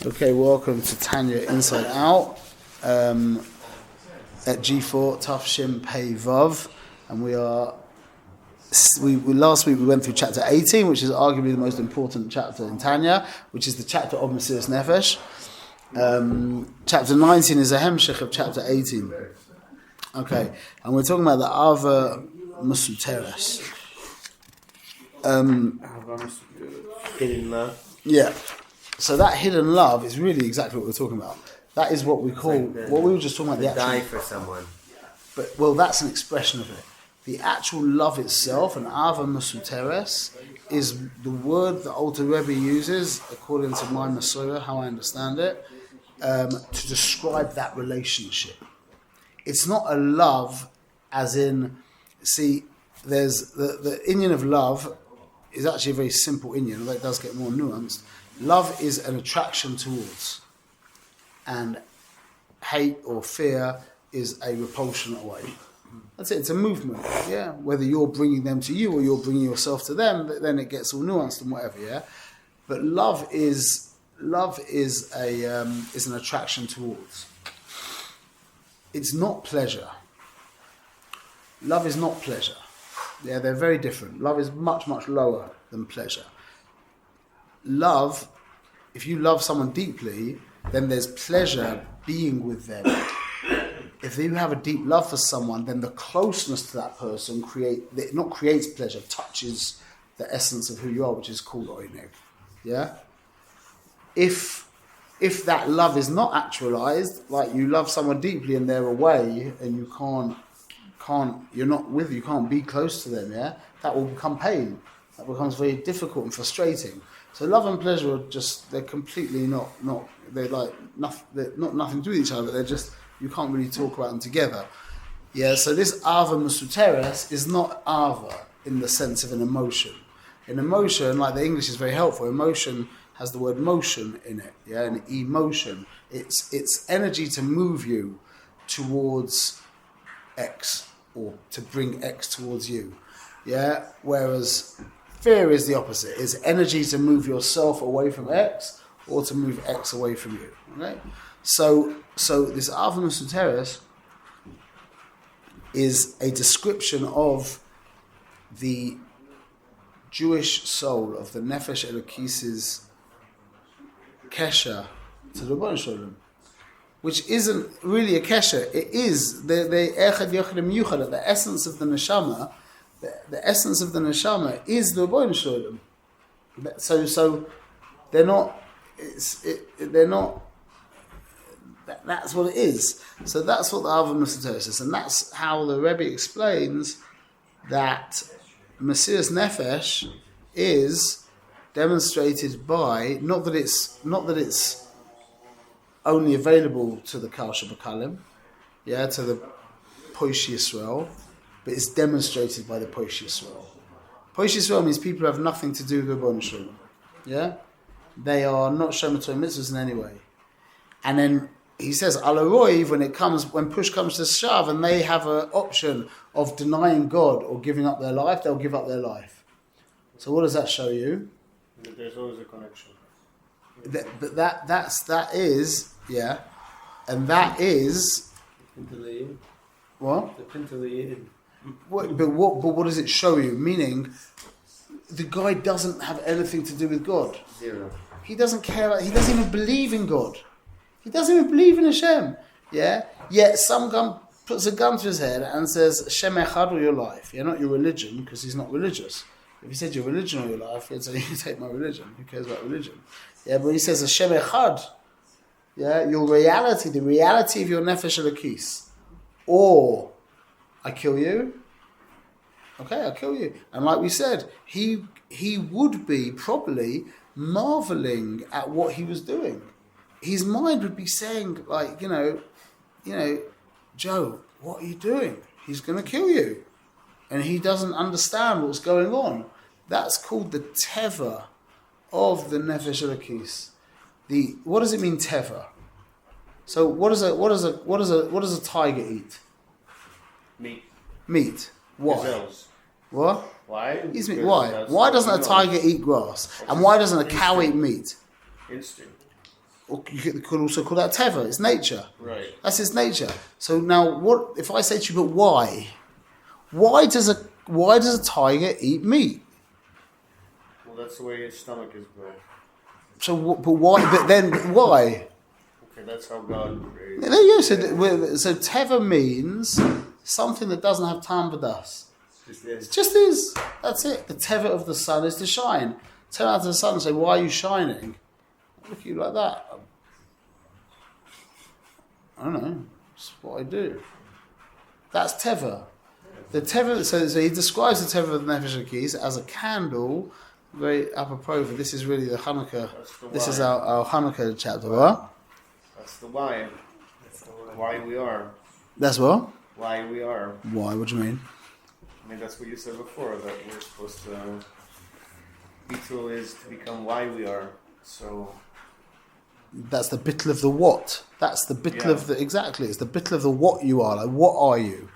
Okay, welcome to Tanya Inside Out at G4 Taf Shim Pei Vav, and we last week we went through chapter 18, which is arguably the most important chapter in Tanya, which is the chapter of Mesiras Nefesh. Chapter 19 is a hemshech of chapter 18. Okay, and we're talking about the Ava Masuteres. Hidden love. Yeah. So that hidden love is really exactly what we're talking about. That is what we call, what we were just talking about, the actual... Die for someone. But, well, that's an expression of it. The actual love itself, an Ava Masuteres, is the word that Alter Rebbe uses, according to my Masorah, how I understand it, to describe that relationship. It's not a love as in, see, there's the Inyan of love is actually a very simple Inyan, although it does get more nuanced. Love is an attraction towards, and hate or fear is a repulsion away. That's it. It's a movement. Yeah. Whether you're bringing them to you or you're bringing yourself to them, then it gets all nuanced and whatever. Yeah. But love is an attraction towards. It's not pleasure. Love is not pleasure. Yeah, they're very different. Love is much, much lower than pleasure. Love, if you love someone deeply, then there's pleasure being with them. If you have a deep love for someone, then the closeness to that person creates pleasure, touches the essence of who you are, which is called oineg. Yeah? If that love is not actualized, like you love someone deeply and they're away and you you're not with, you can't be close to them, yeah? That will become pain. That becomes very difficult and frustrating. So love and pleasure are just, they're completely they're like, they're not nothing to do with each other, they're just, you can't really talk about them together. Yeah, so this Ava Masuteres is not Ava in the sense of an emotion. In emotion, like the English is very helpful, emotion has the word motion in it, yeah, an emotion. It's energy to move you towards X, or to bring X towards you. Yeah? Whereas fear is the opposite. It's energy to move yourself away from X or to move X away from you. Okay? So this Ava Masuteres is a description of the Jewish soul, of the Nefesh Elokis's kesher to the Rebbeinu Shalom, which isn't really a kesher. It is the echad yochad miyuchad, the essence of the neshama. The essence of the neshama is the Rebbeinu Shalom. So they're not. They're not. That's what it is. So that's what the Ava Masuteres is, and that's how the Rebbe explains that Mesiras Nefesh is demonstrated by not that it's only available to the Kal Shabakalim, yeah, to the Poish Yisrael, but it's demonstrated by the Poish Yisrael. Poish Yisrael means people who have nothing to do with Rebbeinu Shalom, yeah? They are not Shomer Mitzvahs in any way. And then he says, Alaroiv, when push comes to shove and they have an option of denying God or giving up their life, they'll give up their life. So what does that show you? There's always a connection. That is, yeah, and that is what? The Pintalayim. But what does it show you? Meaning, the guy doesn't have anything to do with God. Zero. He doesn't care. He doesn't even believe in God. He doesn't even believe in Hashem. Yeah. Yet some guy puts a gun to his head and says, "Hashem echad or your life." Yeah, not your religion, because he's not religious. If he said your religion or your life, he'd say, "You take my religion. Who cares about religion?" Yeah, but he says Hashem echad. Yeah, your reality, the reality of your nefesh elokis, or I kill you. Okay, I'll kill you. And like we said, he would be probably marveling at what he was doing. His mind would be saying, like, you know, Joe, what are you doing? He's going to kill you. And he doesn't understand what's going on. That's called the teva of the nefesh elokis. What does it mean, teva? So what does a tiger eat? Meat. Why? Gazelles. What? Why? Why? Why doesn't a tiger eat grass? And why doesn't a cow eat meat? Instinct. or you could also call that teva. It's nature. Right. That's his nature. So now, what if I say to you, but why? Why does a tiger eat meat? Well, that's the way his stomach is built. So, but why? But then why? Okay, that's how God created. There you go. So teva means something that doesn't have time with us. It just is. That's it. The teva of the sun is to shine. Turn out to the sun and say, "Why are you shining?" Look at you like that. I don't know. That's what I do. That's teva. The teva. So he describes the teva of the Nefesh Hakis as a candle. Very apropos. This is really the Hanukkah. This is our Hanukkah chapter. What? That's the why. Why we are. That's what? Why we are. Why? What do you mean? I mean, that's what you said before, that we're supposed to... Bitul is to become why we are, so... That's the bittul of the what. That's the bittul of the... Exactly. It's the bittul of the what you are. Like, what are you?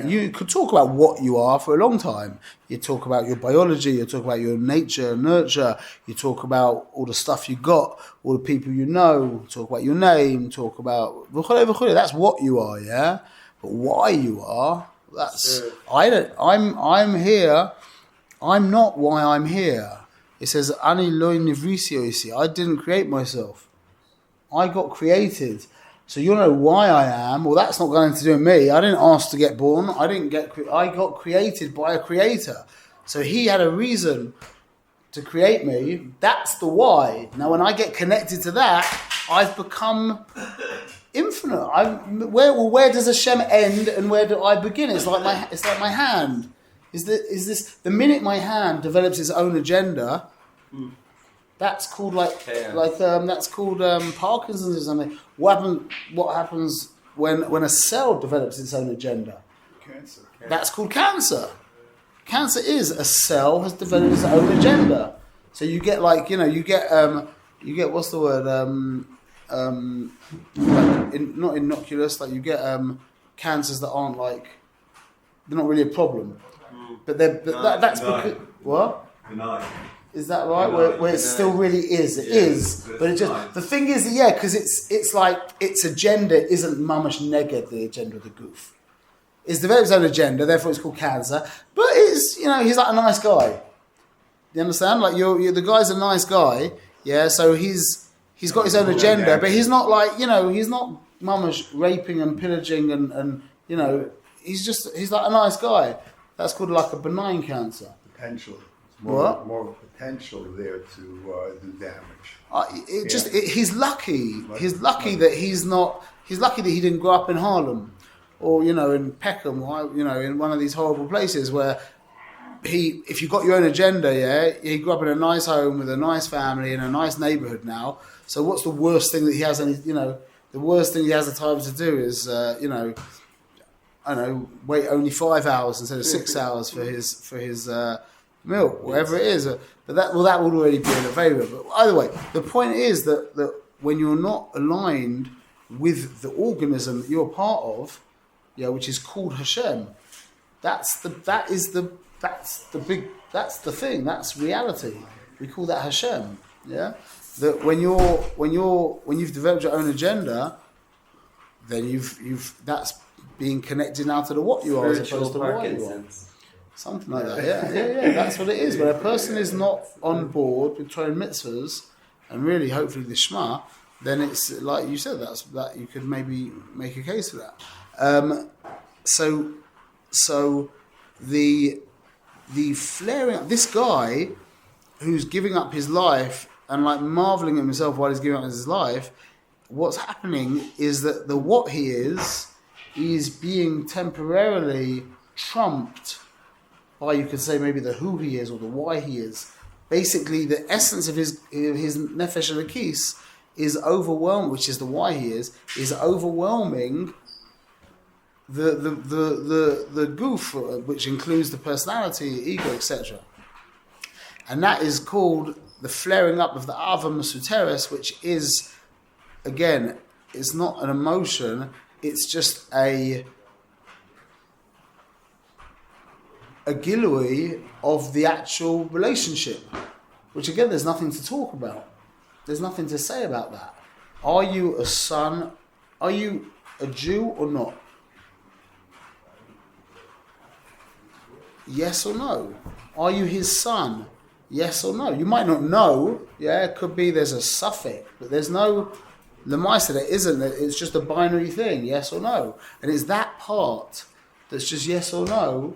You could talk about what you are for a long time. You talk about your biology, you talk about your nature, nurture, you talk about all the stuff you got, all the people you know, talk about your name, talk about... That's what you are, yeah? But why you are... That's I'm here. I'm not why I'm here. It says Ani lo nivrisio isi. I didn't create myself. I got created. So you know why I am. Well, that's not going to do with me. I didn't ask to get born. I got created by a creator. So he had a reason to create me. That's the why. Now, when I get connected to that, I've become infinite. Where does Hashem end and where do I begin? It's like my hand. Is this the minute my hand develops its own agenda? That's called that's called Parkinson's or something. What happens when a cell develops its own agenda? Cancer. That's called cancer. Cancer is a cell has developed its own agenda. So you get you get what's the word not innocuous, like you get cancers that aren't they're not really a problem, but that's because what? Benign. Is that right? Where it still really is. It is. But it just the thing is, because it's like its agenda isn't mamash neged the agenda of the goof. It's developed its own agenda, therefore it's called cancer. But it's he's like a nice guy. You understand? Like the guy's a nice guy, yeah. So he's got his own agenda, but he's not he's not mamash raping and pillaging and he's like a nice guy. That's called like a benign cancer. Potential. More potential there to do damage. He's lucky. He's lucky that he's not. He's lucky that he didn't grow up in Harlem, or in Peckham, or in one of these horrible places where if you got your own agenda, he grew up in a nice home with a nice family in a nice neighborhood now. So what's the worst thing that he has? The worst thing he has the time to do is I don't know, wait only 5 hours instead of 6 hours for his milk, whatever it is. But that would already be in a favour. But either way, the point is that when you're not aligned with the organism that you're part of, which is called Hashem, that's the thing. That's reality. We call that Hashem. Yeah. That when you've developed your own agenda, then that's being connected now to the what you are as opposed to why you are. Something like that. Yeah. That's what it is. When a person is not on board with trying mitzvahs and really, hopefully, the Shema, then it's like you said. That you could maybe make a case for that. So the flaring up. This guy who's giving up his life and marveling at himself while he's giving up his life. What's happening is that the what he is being temporarily trumped by, you could say, maybe the who he is or the why he is. Basically, the essence of his nefesh elokis is overwhelmed, which is the why he is overwhelming the goof, which includes the personality, ego, etc. And that is called the flaring up of the ava mesuteres, which is, again, it's not an emotion. It's just a gilui of the actual relationship, which again, there's nothing to talk about. There's nothing to say about that. Are you a son? Are you a Jew or not? Yes or no? Are you his son? Yes or no? You might not know. Yeah, it could be there's a suffix, but there's no lemaisa. There isn't. It's just a binary thing. Yes or no? And it's that part that's just yes or no.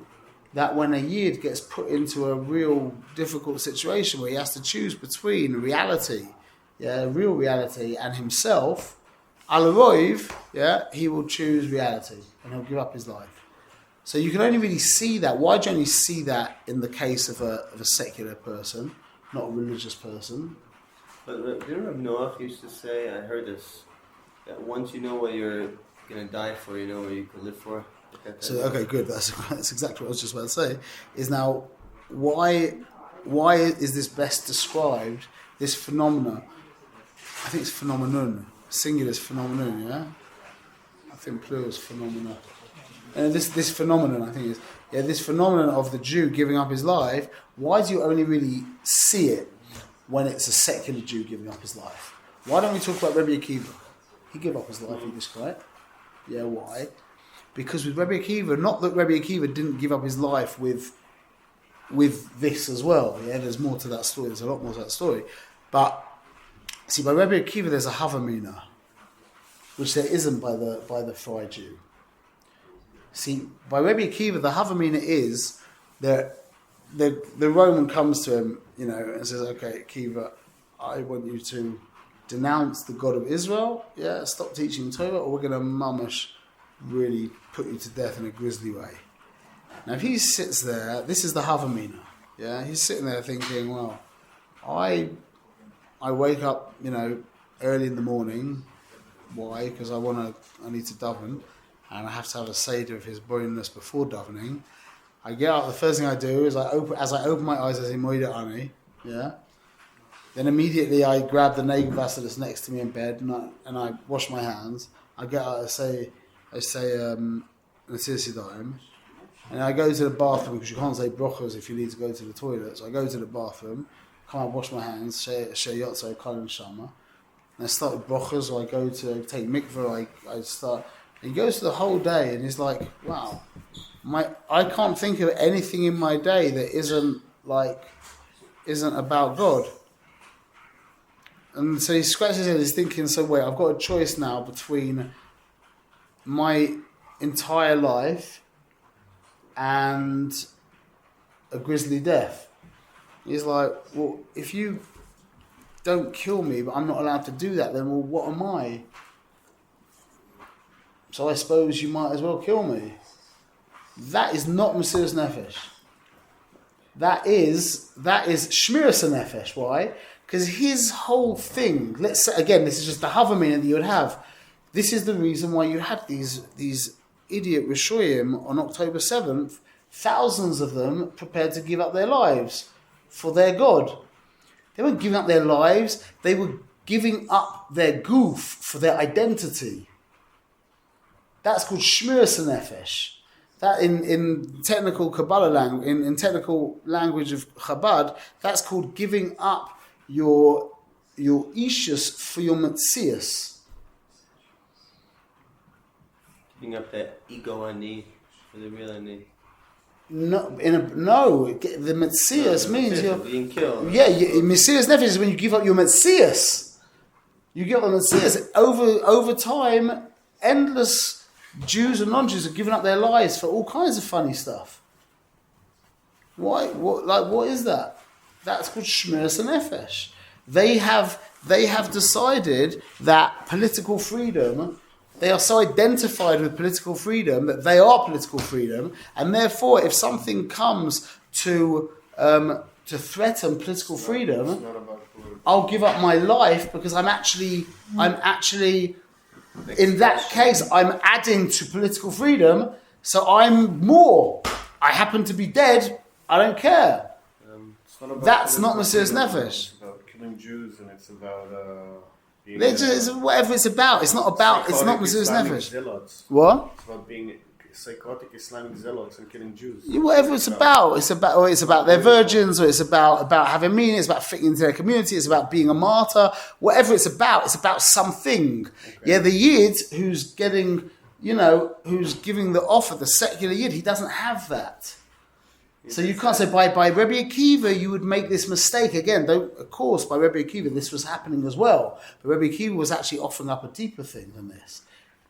That when a yid gets put into a real difficult situation where he has to choose between reality, real reality, and himself, al-roiv, he will choose reality and he'll give up his life. So you can only really see that. Why do you only see that in the case of a secular person, not a religious person? But didn't Rav Noach used to say, I heard this, that once you know what you're going to die for, you know what you can live for? So, okay, good. That's exactly what I was just about to say. Is now, why is this best described, this phenomena? I think it's phenomenon. Singular is phenomenon, yeah? I think plural is phenomena. And this phenomenon, I think, is this phenomenon of the Jew giving up his life. Why do you only really see it when it's a secular Jew giving up his life? Why don't we talk about Rabbi Akiva? He gave up his life, he was correct. Yeah, why? Because with Rabbi Akiva, not that Rabbi Akiva didn't give up his life with this as well. Yeah, there's more to that story. There's a lot more to that story. But see, by Rabbi Akiva, there's a havamina, which there isn't by the Fry Jew. See, by Rabbi Akiva, the havamina is that the Roman comes to him, and says, "Okay, Akiva, I want you to denounce the God of Israel. Yeah, stop teaching Torah, or we're going to mamash really put you to death in a grisly way." Now, if he sits there, this is the havamina. Yeah, he's sitting there thinking, "Well, I wake up, early in the morning. Why? Because I need to daven, and I have to have a seder of his boriness before davening. I get up. The first thing I do is as I open my eyes, I say Moida Ani. Yeah. Then immediately I grab the Negenwasser that's next to me in bed, and I wash my hands. I get out. I say Nasir Sidaim, and I go to the bathroom because you can't say brochas if you need to go to the toilet. So I go to the bathroom, come out, wash my hands, share yotzo, kol and shama. And I start with brochas, or I go to take mikveh, I start. And he goes through the whole day, and he's like, wow, I can't think of anything in my day that isn't about God. And so he scratches his head, he's thinking, so wait, I've got a choice now between my entire life and a grisly death. He's like, well, if you don't kill me, but I'm not allowed to do that, then well, what am I? So I suppose you might as well kill me. That is not Mesiras Nefesh. That is Shmiras Nefesh. Why? Because his whole thing, let's say, again, this is just the havamina that you would have. This is the reason why you had these idiot Rishoyim on October 7th, thousands of them prepared to give up their lives for their God. They weren't giving up their lives, they were giving up their goof for their identity. That's called Shmiras Nefesh. That in technical Kabbalah language, in technical language of Chabad, that's called giving up your ishus for your metzias. Giving up that ego ani for the real ani. No, the metzias means you're being killed. Yeah, Mesiras Nefesh is when you give up your metzias. You give up the metzias. Over time, endless Jews and non-Jews have given up their lives for all kinds of funny stuff. Why? What is that? That's called Shmiras Nefesh. They have decided that political freedom. They are so identified with political freedom that they are political freedom, and therefore, if something comes to threaten political freedom, I'll give up my life because I'm actually. In that case, I'm adding to political freedom, so I'm more. I happen to be dead. I don't care. That's not Mesiras Nefesh. It's about killing Jews, and it's about It's whatever it's about. It's not about. It's not Mesiras Nefesh. What? It's about being psychotic Islamic zealots and killing Jews. Whatever it's about, it's about their virgins, or it's about having meaning, it's about fitting into their community, it's about being a martyr, whatever it's about something. Okay. Yeah, the Yid who's getting, who's giving the offer, the secular Yid, he doesn't have that. So you can't say by Rebbe Akiva you would make this mistake again. Though of course by Rebbe Akiva this was happening as well, but Rebbe Akiva was actually offering up a deeper thing than this.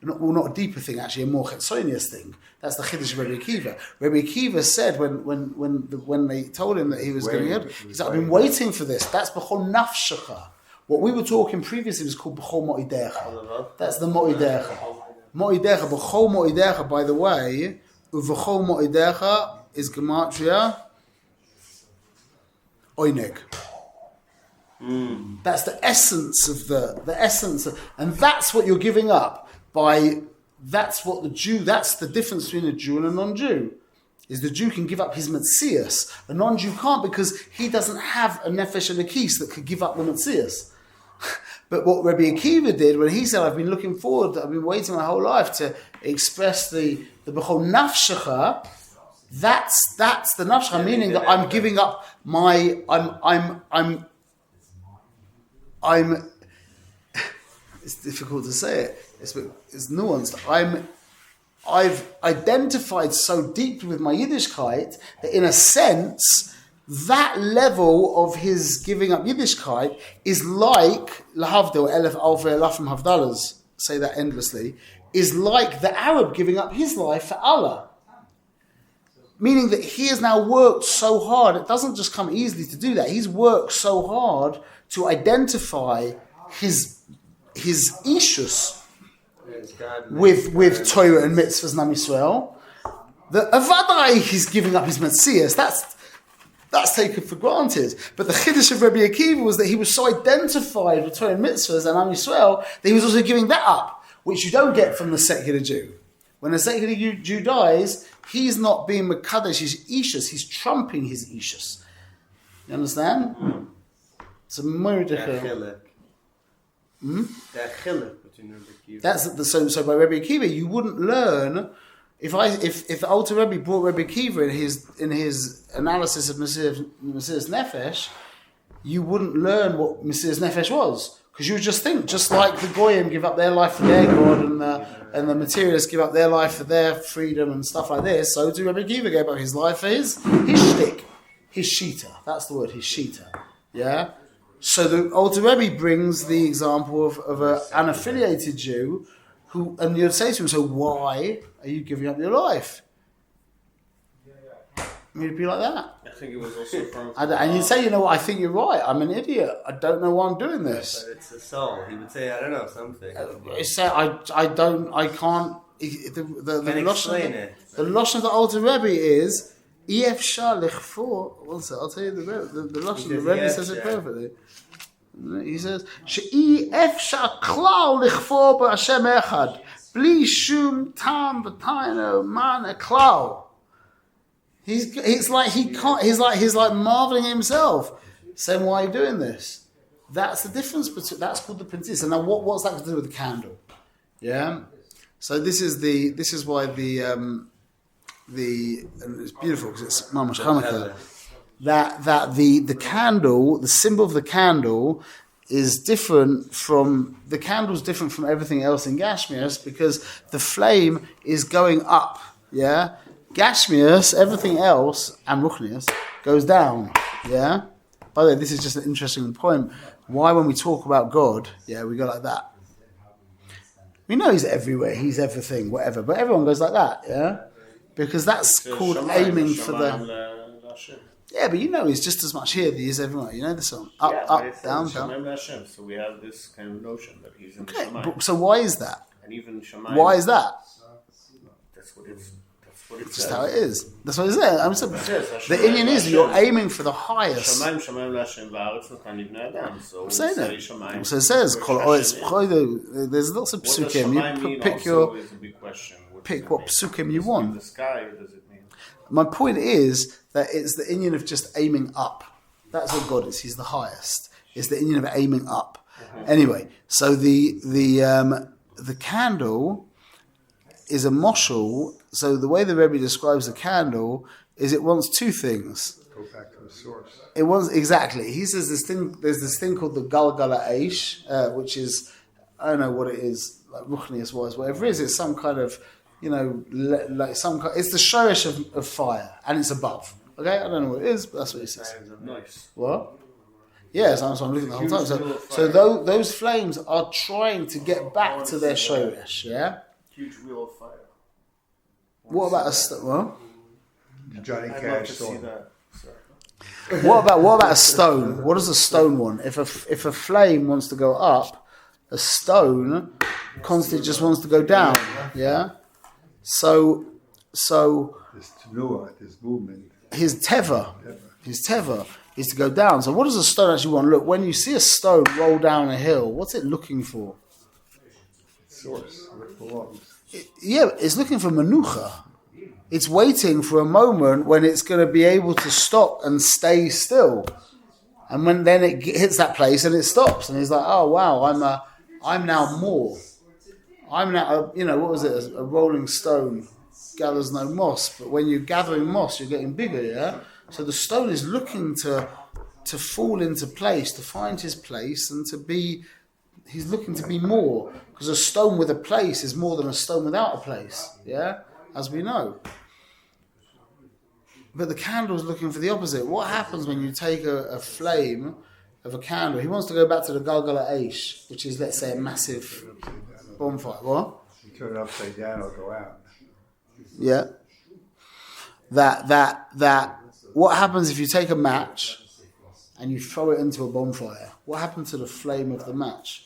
Not a deeper thing, actually a more chetzonius thing. That's the chiddush of Rebbe Akiva. Rebbe Akiva said when they told him that he was going to get, he said, "I've been waiting for this." That's b'chol nafshecha. What we were talking previously was called b'chol mo'idecha. That's the mo'idecha. Mo'idecha, b'chol mo'idecha. By the way, uv'chol mo'idecha is gematria oineg. That's the essence of the essence of, and that's what you're giving up by. That's what the Jew. That's the difference between a Jew and a non-Jew. Is the Jew can give up his metzias, a non-Jew can't because he doesn't have a nefesh elokis that could give up the metzias. But what Rabbi Akiva did when he said, "I've been looking forward, I've been waiting my whole life to express the b'chol nafshecha." That's the nafshecha, meaning that I'm giving up my I'm. It's difficult to say it. It's nuanced. I've identified so deeply with my Yiddishkeit that in a sense, that level of his giving up Yiddishkeit is like lahavdil elef alfa elafim havdalas. Say that endlessly. Is like the Arab giving up his life for Allah. Meaning that he has now worked so hard. It doesn't just come easily to do that. He's worked so hard to identify his ishus with Torah and mitzvahs and Am Yisrael. The avadai he's giving up his metzias. That's taken for granted. But the chiddush of Rabbi Akiva was that he was so identified with Torah and mitzvahs and Am Yisrael that he was also giving that up, which you don't get from the secular Jew. When a secular Jew dies, he's not being mekadesh his ishus. He's trumping his ishus. You understand? It's a murder. That's so by Rebbe Akiva you wouldn't learn if the Alter Rebbe brought Rebbe Akiva in his analysis of Mesiras Nefesh, you wouldn't learn what Mesiras Nefesh was, because you would just think, just like the Goyim give up their life for their God and the materialists give up their life for their freedom and stuff like this, so too Rebbe Akiva gave up his life for his shtick, his shita. That's the word, his shita. Yeah. So the Alter Rebbe brings the example of an unaffiliated Jew who, and you'd say to him, so why are you giving up your life? You'd be like that. I think it was also from... And you'd say, you know what, I think you're right. I'm an idiot. I don't know why I'm doing this. But it's a soul. He would say, I don't know, something. I can't... The Lashon of the Alter Rebbe is... I'll tell you the Lashon, the Rebbe says it perfectly. He says, "She'i efshar klal lichfor b'Hashem echad, bli shum tam v'tayno man klal." He's like marveling at himself, saying, "Why are you doing this?" That's the difference between. That's called the Pintis. And now, what's that to do with the candle? Yeah. So this is why and it's beautiful because it's Mamash Hanukkah. That the candle, the symbol of the candle, is different from the candle's different from everything else in Gashmias because the flame is going up. Yeah, Gashmias, everything else, and Ruchnias goes down. Yeah. By the way, this is just an interesting point. Why, when we talk about God, we go like that. We know He's everywhere, He's everything, whatever, but everyone goes like that. Yeah. Because that's called aiming for the... Yeah, but He's just as much here as He is everywhere. You know the song? Up, down, down. So we have this kind of notion that He's in the Shamayim. So why is that? And even Shamayim... Why is that? That's what it's just how it is. That's what it says. The Indian is you're aiming for the highest. I'm saying that. So it says, there's lots of psukim. You pick what psukim you want. My point is that it's the Indian of just aiming up. That's what God is. He's the highest. It's the Indian of aiming up. Anyway, so the candle is a moshul. So the way the Rebbe describes the candle is it wants two things. Go back to the source. It wants exactly. He says this thing. There's this thing called the Galgala Aish, which is I don't know what it is, like Ruchnius wise, whatever it is. It's some kind of like some kind. It's the shorish of fire, and it's above. Okay, I don't know what it is, but that's what he says. Nice. What? Yes, I'm looking the whole time. So those flames are trying to get back to their shorish. Yeah. Huge wheel of fire. What about a stone? Johnny I'd love Cash to see song. that. Sorry. What about a stone? What does a stone want? If a flame wants to go up, a stone constantly just wants to go down. Yeah. So This tenuah, this movement. his teva is to go down. So what does a stone actually want? Look, when you see a stone roll down a hill, what's it looking for? Source, where it belongs. It's looking for manucha. It's waiting for a moment when it's going to be able to stop and stay still. And when then it hits that place and it stops, and he's like, "Oh wow, I'm now more. I'm now, what was it? A rolling stone gathers no moss. But when you're gathering moss, you're getting bigger, yeah. So the stone is looking to fall into place, to find his place, and to be. He's looking to be more, because a stone with a place is more than a stone without a place, yeah, as we know. But the candle's looking for the opposite. What happens when you take a flame of a candle? He wants to go back to the Galgala Aish, which is, let's say, a massive bonfire. What? You turn it upside down, it'll go out. Yeah. That. What happens if you take a match and you throw it into a bonfire? What happens to the flame of the match?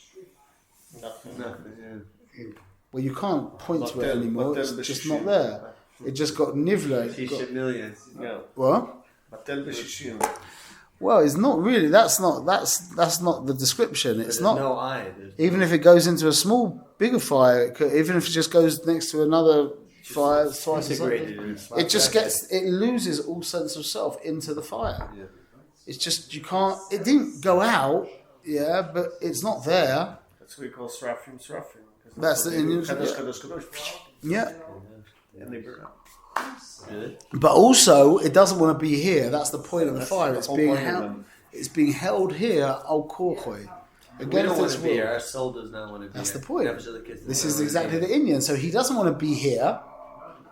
Nothing. Well, you can't point to it anymore. It's just not there. It just got nivla. Yeah. What? Well, it's not really. That's not the description. It's not. No eye. Even if it goes into a small, bigger fire, even if it just goes next to another fire, twice as something, it loses all sense of self into the fire. Yeah. It's just you can't. It didn't go out, yeah, but it's not there. That's what we call srafim. That's the Indian. Yeah. And they burn out. Really? But also, it doesn't want to be here. That's the point of the That's fire. the It's whole being point of held. them. It's being held here. Al korchoi. We Again, don't if want it's to be will. here. Our soul does not want to be That's here. the point. This This is exactly the Indian. So he doesn't want to be here.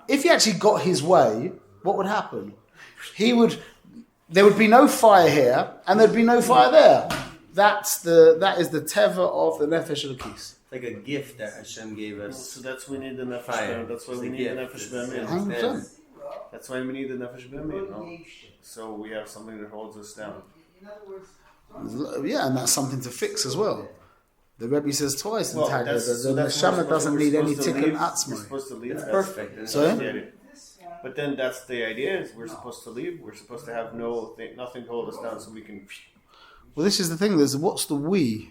If he actually got his way, what would happen? There would be no fire here, and there'd be no fire there. That is the teva of the nefesh elokis. Like a gift that Hashem gave us. So that's why we need the nefesh. Fire. That's why It's we a need the gift. nefesh It's- b'amin. 100%. That's why we need the nefesh b'amin. No? So we have something that holds us down. Yeah, and that's something to fix as well. The Rebbe says twice in Tanya that so the that's neshama we're doesn't supposed- need we're any supposed to tikkun leave. We're atzmai. supposed to leave. It's That's- perfect. that's Sorry? the idea. But then that's the idea is we're supposed to leave. We're supposed to have nothing to hold us down, so we can. Well, this is the thing. What's the we?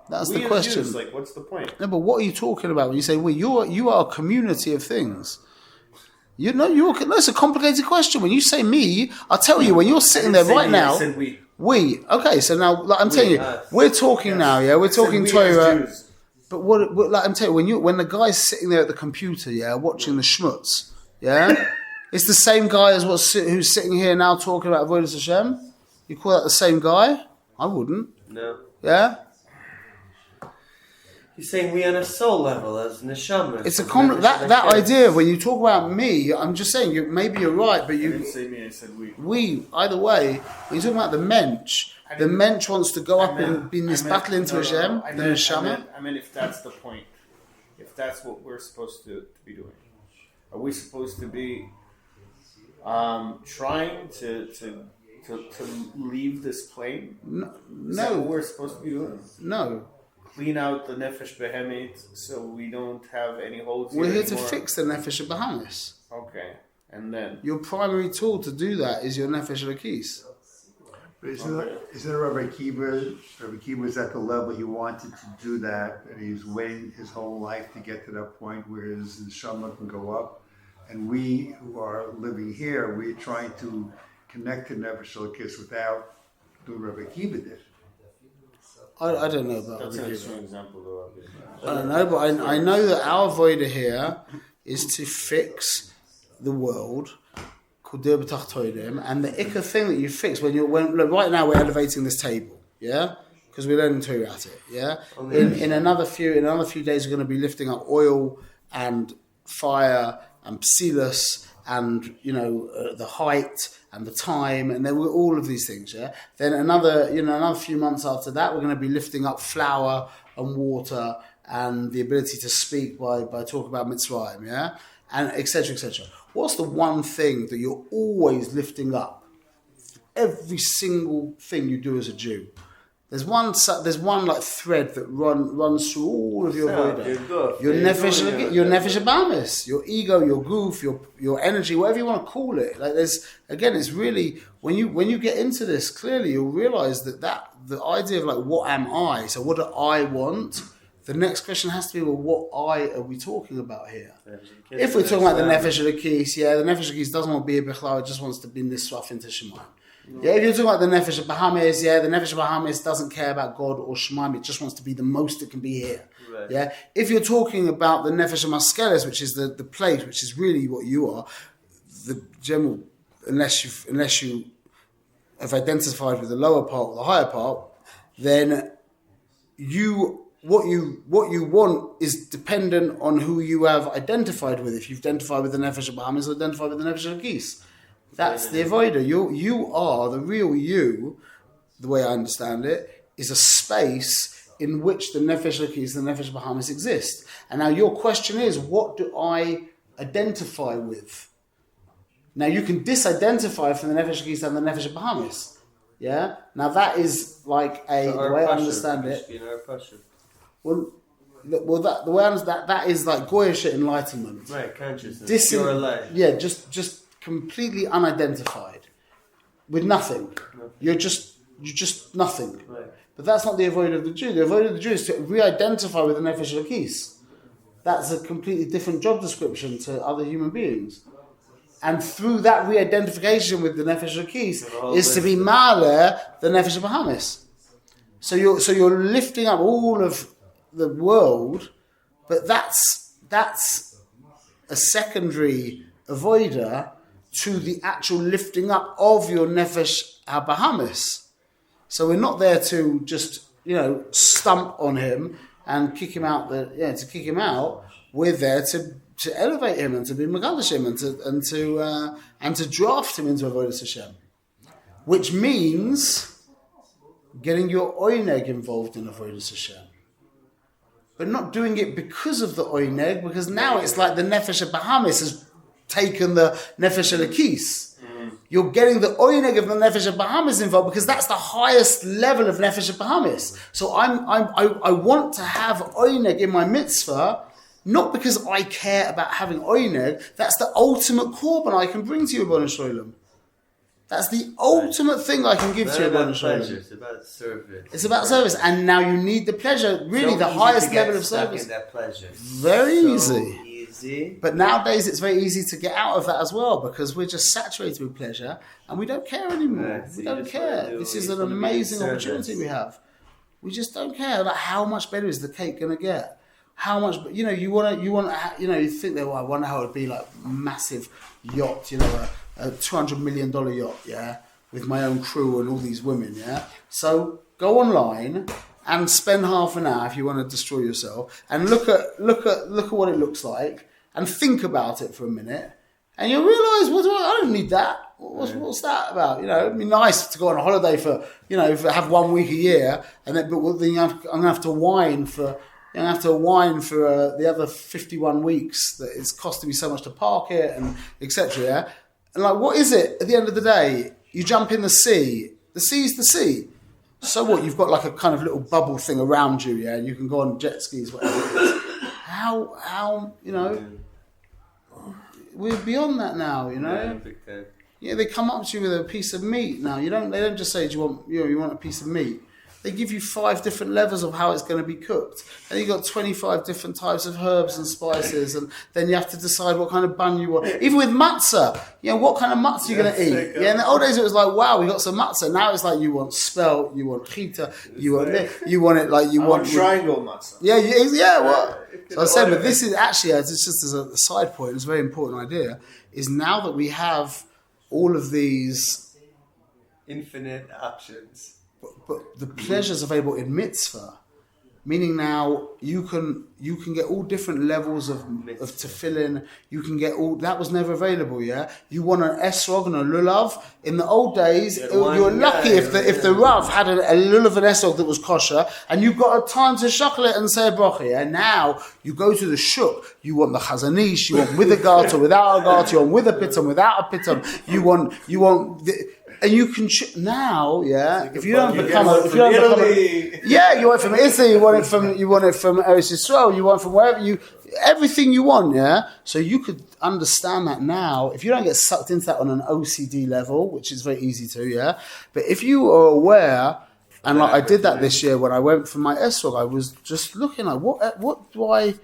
That's We the as question. Jews, like, what's the point? No, but what are you talking about when you say we? You are a community of things. It's a complicated question. When you say me, I'll tell you. When you're sitting there right now, I said we. we. Okay, so now like, I'm telling you, us. we're talking now. Yeah, we're talking We as Torah. Jews. But what like I'm telling you, when the guy's sitting there at the computer, yeah, watching the schmutz, yeah, it's the same guy as who's sitting here now talking about Avodas Hashem. You call that the same guy? I wouldn't. No. Yeah, He's saying we on a soul level as neshama. it's that idea when you talk about me. I'm just saying maybe you're right, but I you didn't say me. I said we. we either way. When you're talking about the mensch, the mensch wants to go up and be in this battle into Hashem, the neshama. I mean, if that's the point, if that's what we're supposed to be doing, are we supposed to be trying to leave this plane? Is that what No, we're supposed to be doing? no. Clean out the nefesh behemoth so we don't have any holds. We're here to anymore? fix the nefesh of Bahamas. Okay, and then Your primary tool to do that is your nefesh elokis. But isn't it Rabbi Kiva? Rabbi Kiva was at the level he wanted to do that, and he's waiting his whole life to get to that point where his neshama can go up. And we who are living here, we're trying to connect to Nefesh Elokis without doing Rabbi Kiva did. I don't know about That's other an people. extreme example, though. I don't know, but I know that our avodah here is to fix the world, and the ikka thing that you fix when look, right now we're elevating this table, yeah, because we're learning to at it, yeah. In another few days we're going to be lifting up oil and fire and psilus and the height and the time, and then all of these things, yeah. Then another few months after that, we're going to be lifting up flour and water and the ability to speak by talking about Mitzrayim, yeah, and etc. etc. What's the one thing that you're always lifting up? Every single thing you do as a Jew. There's one like thread that runs through all of your avodah. Your nefesh abamis, your ego, your goof, your energy, whatever you want to call it. Like it's really when you get into this, clearly you'll realize that the idea of like what am I? So what do I want? The next question has to be, well, what are we talking about here? If we're talking about the nefesh alakis, the nefesh alakis doesn't want to be a bichlal, it just wants to be nisraf into Shemaim. Yeah, if you're talking about the nefesh of Bahamis, the nefesh of Bahamis doesn't care about God or Shemaim, it just wants to be the most it can be here. Right. Yeah, if you're talking about the nefesh of Maskeles, which is the place, which is really what you are, the general, unless you have identified with the lower part or the higher part, then what you want is dependent on who you have identified with. If you've identified with the nefesh of Bahamis or identified with the nefesh of Gis. That's the avodah. You are the real you. The way I understand it is a space in which the nefesh lakis, the nefesh bahamis exist. And now your question is, what do I identify with? Now you can disidentify from the nefesh lakis and the nefesh bahamis. Yeah. Now that is like the way I understand it. Well, the way I understand that is like goyish enlightenment. Right, consciousness. Pure light. Yeah, just completely unidentified, with nothing. You're just nothing. Right. But that's not the avodah of the Jew. The avodah of the Jew is to re-identify with the nefesh lakis. That's a completely different job description to other human beings. And through that re-identification with the nefesh lakis is to be ma'aleh the nefesh bahamis. So you're lifting up all of the world, but that's a secondary avodah to the actual lifting up of your nefesh habahamis. So we're not there to just stump on him and kick him out. To kick him out, we're there to elevate him and to be megadash him and to draft him into avodas Hashem, which means getting your oineg involved in avodas Hashem, but not doing it because of the oineg, because now it's like the nefesh habahamis has taken the nefesh alakis. You're getting the oineg of the nefesh of Bahamis involved because that's the highest level of nefesh of Bahamis. So I want to have oineg in my mitzvah, not because I care about having oineg. That's the ultimate korban I can bring to you, Ribono Shel Olam. That's the ultimate thing I can give to you, Ribono Shel Olam. It's about service. It's about service, and now you need the pleasure. Really, the highest level of service. That pleasure. Very easy. Easy. But nowadays it's very easy to get out of that as well because we're just saturated with pleasure and we don't care anymore. We don't care. This is an amazing opportunity we have. We just don't care. Like, how much better is the cake going to get? How much? You think that. Well, I wonder how it'd be like massive yacht. A $200 million yacht. Yeah, with my own crew and all these women. Yeah. So go online and spend half an hour if you want to destroy yourself, and look at what it looks like, and think about it for a minute, and you'll realise, I don't need that. What's that about? It'd be nice to go on a holiday for have 1 week a year, and then I'm gonna have to whine for the other 51 weeks that it's costing me so much to park it and etc. Yeah, and like, what is it at the end of the day? You jump in the sea. The sea's the sea. So what? You've got like a kind of little bubble thing around you, yeah, and you can go on jet skis, whatever it is. How we're beyond that now, Yeah, they come up to you with a piece of meat now. They don't just say, do you want a piece of meat? They give you 5 different levels of how it's going to be cooked. And you've got 25 different types of herbs and spices, and then you have to decide what kind of bun you want. Even with matzah, what kind of matzah you're going to eat. Yeah, in the old days it was like, wow, we got some matzah. Now it's like you want spelt, you want chita, you want it like you want triangle matzah. So I said, but this is actually, it's just as a side point, it's a very important idea, is now that we have all of these infinite options. But the pleasures available in mitzvah, meaning now you can get all different levels of tefillin. You can get all that was never available. Yeah, you want an esrog and a lulav. In the old days, you were lucky if the Rav had a lulav and esrog that was kosher, and you got a time to shackle it and say a bracha. Yeah, now you go to the shuk. You want the chazanish. You want with a garter, without a garter. You want with a pitum, without a pitum. You want. And you can now, if you don't become you want it from Italy, you want it from Eretz Yisrael, you want it from wherever everything you want, So you could understand that now. If you don't get sucked into that on an OCD level, which is very easy to, But if you are aware, and like I did that this year when I went for my esrog, I was just looking at what do I.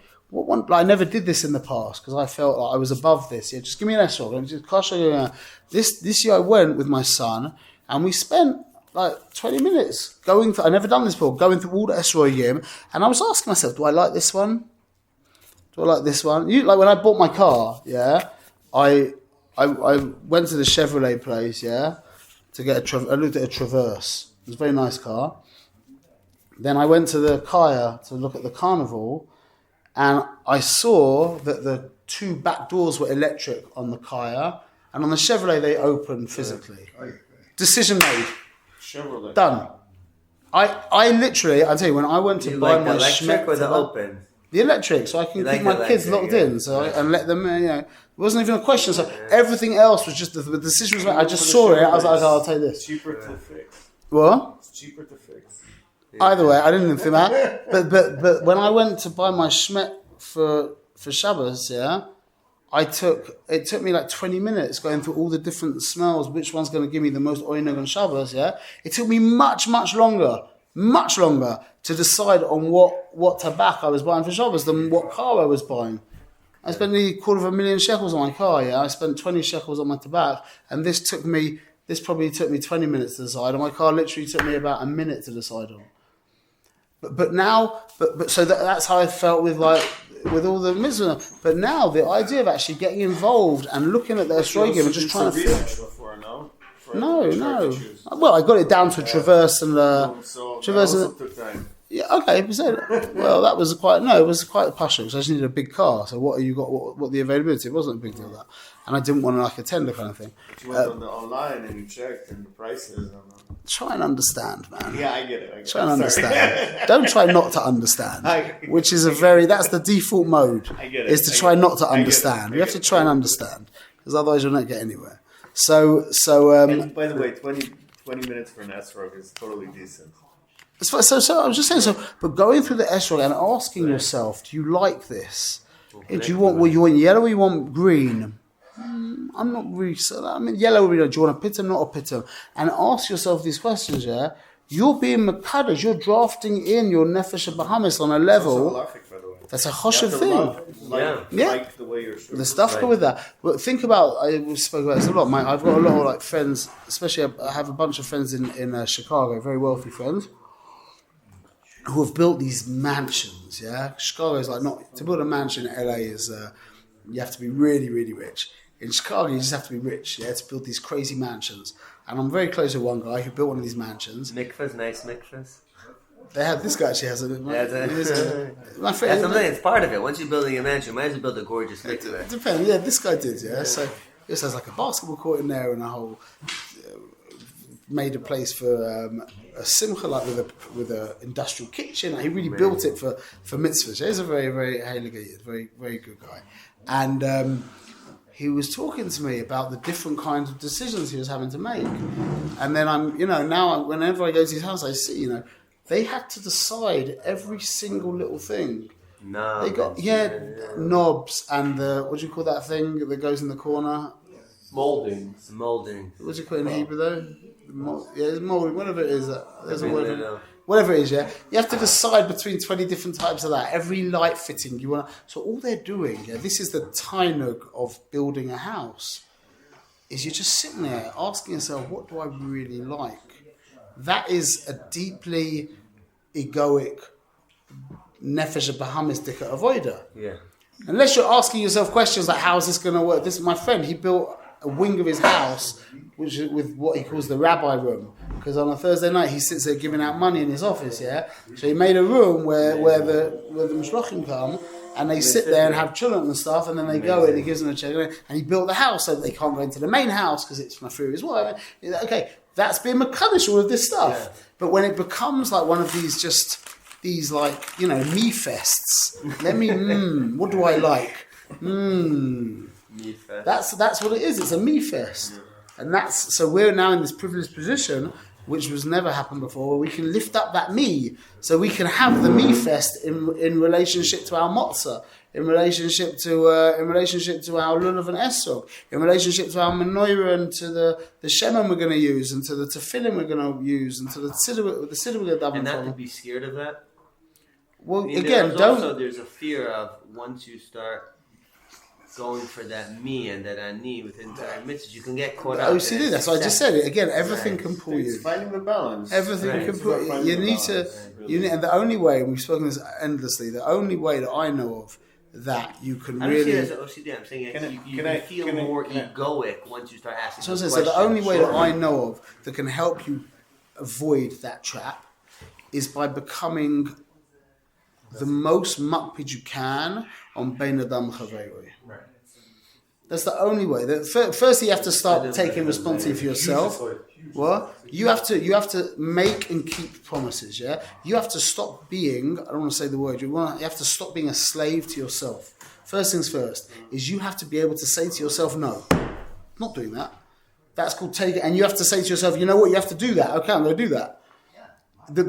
I never did this in the past because I felt like I was above this. Yeah, just give me an esrog. Just kosher. This year I went with my son and we spent like 20 minutes going through. I never done this before. Going through all the esrogim, and I was asking myself, do I like this one? Do I like this one? Like when I bought my car, I went to the Chevrolet place, to get I looked at a Traverse. It was a very nice car. Then I went to the Kaya to look at the Carnival. And I saw that the 2 back doors were electric on the Kaya, and on the Chevrolet they open physically. Decision made. Chevrolet. Done. I literally, I'll tell you, when I went to buy my electric or the open? The electric, so I can keep my kids locked in, and let them, it wasn't even a question. So everything else was just, the decision was made. I just saw it, I was like, I'll take this. It's cheaper to fix. What? It's cheaper to fix. Either way, I didn't even think that. But when I went to buy my shmet for Shabbos, it took me like 20 minutes going through all the different smells, which one's going to give me the most oineg on Shabbos, It took me much longer to decide on what tobacco I was buying for Shabbos than what car I was buying. I spent nearly 250,000 shekels on my car, I spent 20 shekels on my tobacco, and this probably took me 20 minutes to decide, and my car literally took me about a minute to decide on. But now, so that's how I felt with all the mitzvah. But now the idea of actually getting involved and looking at the esrogim and just trying to feel. Before, no. No. Well, I got it down to Traverse and Traverse. That also took time. Yeah, okay. Well, that was it was quite a passion because I just needed a big car. So what you got? What the availability? It wasn't a big deal that, and I didn't want like a tender kind of thing. But you went online and you checked and the prices. Try and understand, man. Yeah, I get it. Try and understand. Don't try not to understand, which is that's the default mode. I get it. Is to try not to understand. You have to try and understand because otherwise you'll not get anywhere. So. And by the way, 20 minutes for an esrog is totally decent. So I was just saying. But going through the esrog and asking yourself, do you like this? Do you want yellow or you want green? I'm not really. Yellow. Do you want a pitum, not a pitum? And ask yourself these questions. You're being makadosh. You're drafting in your nefesh Bahamas on a level. That's a choshev thing. Like the way you're the stuff go with that. But think about. I spoke about this a lot. I've got a lot of friends, especially I have a bunch of friends in Chicago, very wealthy friends, who have built these mansions. Chicago is to build a mansion in LA is you have to be really, really rich. In Chicago, you just have to be rich, to build these crazy mansions. And I'm very close to one guy who built one of these mansions. Mikvahs, nice mikvahs. They have, this guy actually has a... My friend, that's something, it's part of it. Once you're building a mansion, you might as well build a gorgeous mikvah. It depends, this guy did, So this has like a basketball court in there and a whole... made a place for a simcha, like with a industrial kitchen. He really built it for mitzvahs. He's a very, very heilige, very, very good guy. And he was talking to me about the different kinds of decisions he was having to make. And then whenever I go to his house, I see, they had to decide every single little thing. No. They got, knobs and what do you call that thing that goes in the corner? Molding. What's it called in Hebrew though? It's molding, whatever it is. There's a word. whatever it is, yeah, you have to decide between 20 different types of that. Every light fitting you want. So all they're doing, yeah, this is the tainug of building a house, is you're just sitting there asking yourself, what do I really like? That is a deeply egoic nefesh bahamistic avoider. Yeah. Unless you're asking yourself questions like, how is this going to work? This is my friend. He built a wing of his house, which is with what he calls the rabbi room, because on a Thursday night he sits there giving out money in his office. Yeah, so he made a room where the mishlochim come and they sit there and have children and stuff, and then they go in. He gives them a check, and he built the house so that they can't go into the main house because it's for his wife. Okay, that's being makadish, all of this stuff. Yeah. But when it becomes like one of these these like, you know, me fests. Let me what do I like? Me fest. That's what it is. It's a me fest. Yeah. And that's so we're now in this privileged position, which was never happened before, where we can lift up that me, so we can have the me fest in relationship to our motzah, in relationship to our lulav and esrog, in relationship to our menorah and to the shemen we're going to use, and to the tefillin we're going to use, and to the siddur we're going to daven. And not to be scared of that. Well, I mean, again, there's a fear of once you start going for that me and that ani within time mitzvahs, you can get caught up. OCD, that's what I just said. Again, everything can pull you. It's finding the balance. Everything can pull you. You need to, and the only way, and we've spoken this endlessly, the only way that I know of that you can I don't really. see it as OCD. I'm saying you feel more egoic once you start asking. So the only way that I know of that can help you avoid that trap is by becoming the most makpid you can on Bein Adam Chaveroi. Right. That's the only way. First, you have to start taking responsibility for yourself. What? You have to make and keep promises. Yeah. You have to stop being. I don't want to say the word. You have to stop being a slave to yourself. First things first is you have to be able to say to yourself, no, I'm not doing that. That's called take it. And you have to say to yourself, you know what? You have to do that. Okay, I'm going to do that.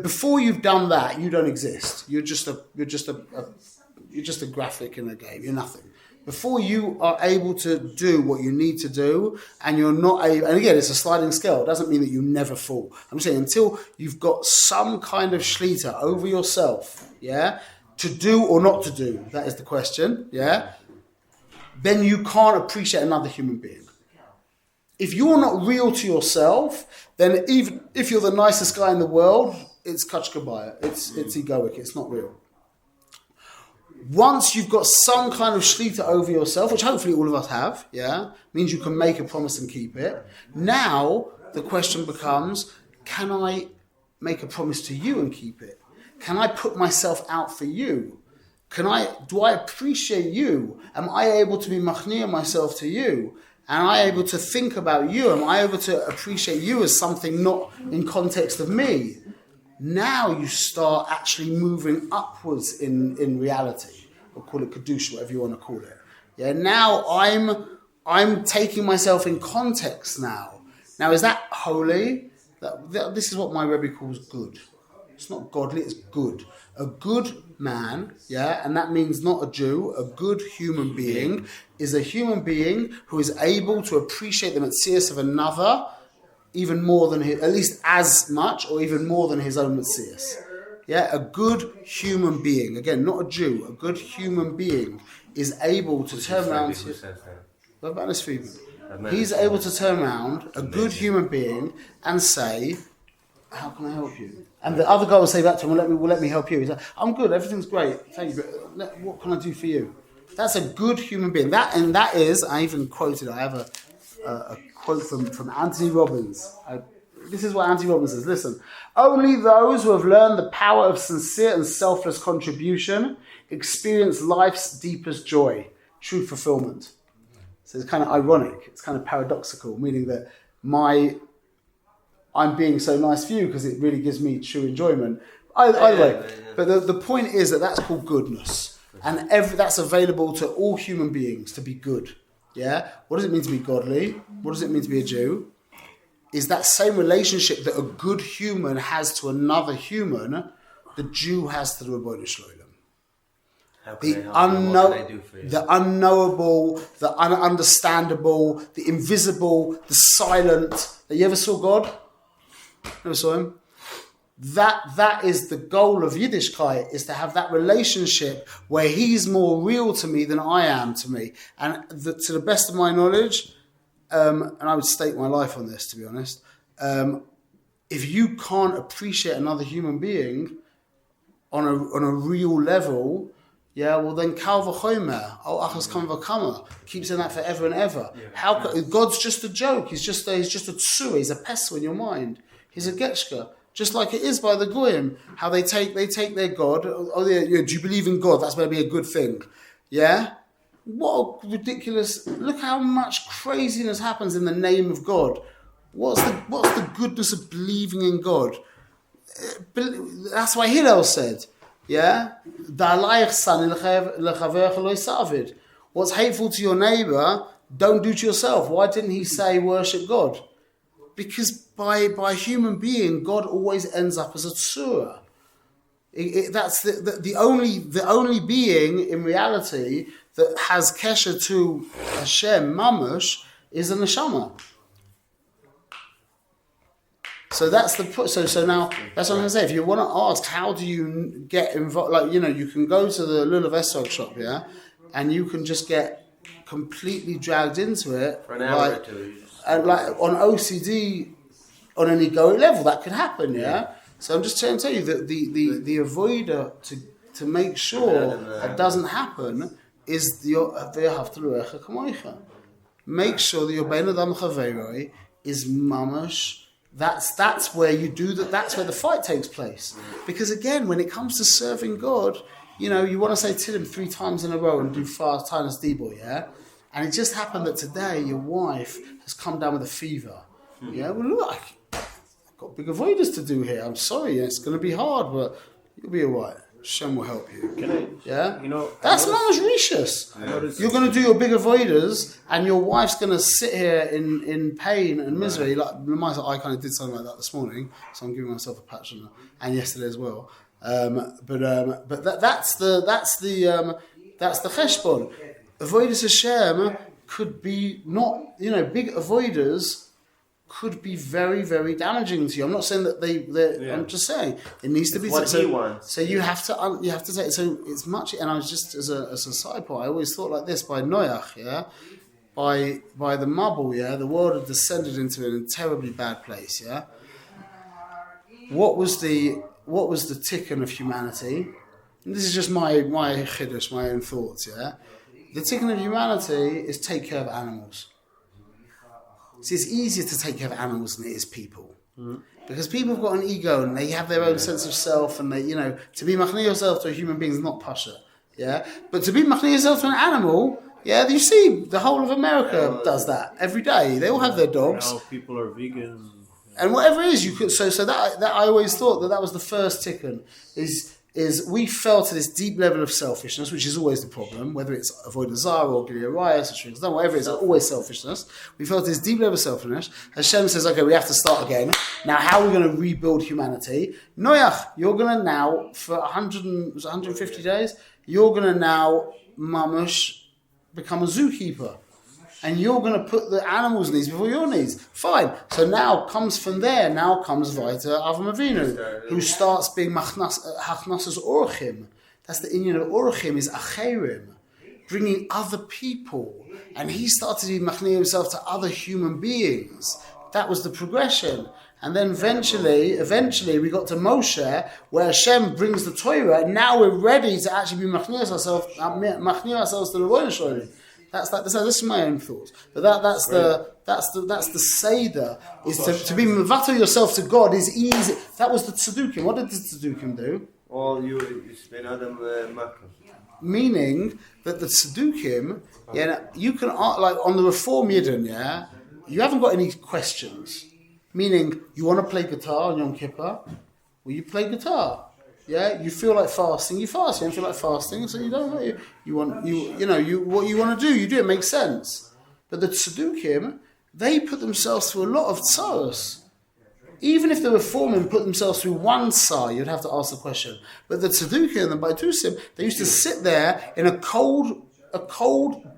Before you've done that, you don't exist. You're just a graphic in a game. You're nothing. Before you are able to do what you need to do, and you're not able, and again, it's a sliding scale. It doesn't mean that you never fall. I'm saying until you've got some kind of shlita over yourself, yeah, to do or not to do. That is the question, yeah. Then you can't appreciate another human being. If you're not real to yourself, then even if you're the nicest guy in the world, it's kachkabaya. It's egoic. It's not real. Once you've got some kind of shlita over yourself, which hopefully all of us have, yeah, means you can make a promise and keep it. Now the question becomes, can I make a promise to you and keep it? Can I put myself out for you? Do I appreciate you? Am I able to be machniya myself to you? Am I able to think about you? Am I able to appreciate you as something not in context of me? Now you start actually moving upwards in reality. Or call it kedusha, whatever you want to call it. Yeah. Now I'm taking myself in context now. Now is that holy? This is what my Rebbe calls good. It's not godly, it's good. A good man, yeah, and that means not a Jew, a good human being is a human being who is able to appreciate the metzias of another even more than at least as much or even more than his own metzias. Yeah, a good human being, again, not a Jew, a good human being is able to turn around to... He's able to turn around, a good human being, and say, how can I help you? And the other guy will say back to him, let me help you. He's like, I'm good, everything's great, thank you, but what can I do for you? That's a good human being. That is, I even quoted, I have a quote from Anthony Robbins. This is what Anthony Robbins says, listen, only those who have learned the power of sincere and selfless contribution experience life's deepest joy, true fulfillment. So it's kind of ironic, it's kind of paradoxical, meaning that I'm being so nice for you because it really gives me true enjoyment. Either way, but the point is that's called goodness. And that's available to all human beings to be good. Yeah? What does it mean to be godly? What does it mean to be a Jew? Is that same relationship that a good human has to another human, the Jew has to the Rebbeinu Shalom. The unknowable, the ununderstandable, the invisible, the silent. You ever saw God? Never saw him? that is the goal of Yiddishkeit, is to have that relationship where he's more real to me than I am to me. And to the best of my knowledge, and I would stake my life on this, to be honest, if you can't appreciate another human being on a real level, well then kal v'chomer, al achas kam v'kama, keep saying that forever and ever. God's just a joke. He's just a tsua. He's a pestle in your mind. He's a getchka. Just like it is by the goyim, how they take their God. Do you believe in God? That's maybe a good thing. Yeah. What a ridiculous! Look how much craziness happens in the name of God. What's the goodness of believing in God? That's why Hillel said, what's hateful to your neighbor, don't do to yourself. Why didn't he say worship God? Because by human being, God always ends up as a tzura. That's the only being in reality that has kesher to Hashem mamash is a neshama. So that's so now that's what I'm going to say. If you want to ask, how do you get involved? You can go to the Lulav Esrog shop, and you can just get completely dragged into it for an hour or two. And on OCD, on an egoic level, that could happen, So I'm just trying to tell you that the avoider to make sure that doesn't happen is make sure that your Ben Adam Chaveroi is mamash. That's where you do that. That's where the fight takes place. Because again, when it comes to serving God, you want to say Tehillim 3 times in a row and do fast Tainus Dibor, And it just happened that today your wife has come down with a fever. Well, look, I've got big avoiders to do here. I'm sorry, it's going to be hard, but you'll be all right. Hashem will help you. That's mamash rishus. You're going to do your big avoiders, and your wife's going to sit here in pain and misery. Like I kind of did something like that this morning, so I'm giving myself a patch on that, and yesterday as well. But that's the cheshbon. Avoiders Hashem could be not, big avoiders could be very, very damaging to you. I'm not saying that I'm just saying it needs to be. What he wants. So you have to say. So it's much. And I was just as a side point, I always thought like this by Noach, by the Mabul, the world had descended into a terribly bad place, What was the tikkun of humanity? And this is just my chiddush, my own thoughts, The tikkun of humanity is take care of animals. See, it's easier to take care of animals than it is people. Because people have got an ego and they have their own sense of self, and they, to be machni yourself to a human being is not pasha. But to be machni yourself to an animal, you see, the whole of America does that every day. They all have their dogs. Now people are vegan. And whatever it is, you could. So that I always thought that was the first tikkun, is we fell to this deep level of selfishness, which is always the problem, whether it's avoid zara or gili arayas or whatever it is, always selfishness. We fell to this deep level of selfishness. Hashem says, okay, we have to start again. Now, how are we going to rebuild humanity? Noach, you're going to now, for 150 days, you're going to now, mamash, become a zookeeper. And you're going to put the animals' needs before your needs. Fine. So now comes Vita Avram Avinu, who starts being hachnasas orchim. That's the inyan of orchim, is acherim, bringing other people. And he started to machni himself to other human beings. That was the progression. And then eventually we got to Moshe, where Hashem brings the Torah, and now we're ready to actually be machni ourselves to the Rosh Hashanah. This is my own thoughts, but that's the seder, is to be mevato yourself to God is easy. That was the tzedukim. What did the tzedukim do? Well, you spend Adam makkah. Meaning that the tzedukim, you can like on the Reform Yidden, you haven't got any questions. Meaning, you want to play guitar on Yom Kippur, well, you play guitar. You feel like fasting, you fast. You don't feel like fasting, so you don't. What you want to do, you do. It makes sense. But the tzedukim, they put themselves through a lot of tzaros. Even if the reforming put themselves through one tsar, you'd have to ask the question. But the tzedukim and the baitusim, they used to sit there in a cold,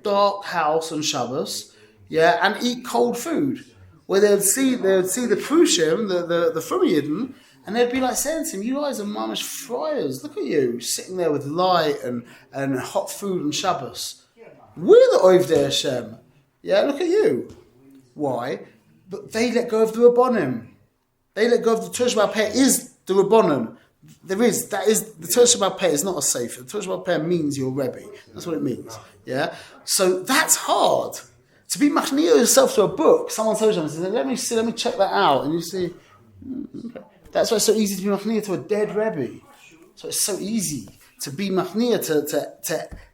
dark house on Shabbos, and eat cold food. Where they would see the prushim, the Fumiyidin, And they'd be like saying to him, you guys are mamish friars. Look at you, sitting there with light and hot food and Shabbos. We're the Ovdei Hashem. Yeah, look at you. Why? But they let go of the Rabbonim. They let go of the Torah Sheba'al Peh is the Rabbonim. The Torah Sheba'al Peh is not a sefer. The Torah Sheba'al Peh means your Rebbe. That's what it means. Yeah? So that's hard. To be machniya yourself to a book, someone tells you, says, let me check that out. And you see, okay. That's why it's so easy to be machniya to a dead Rebbe. So it's so easy to be machniya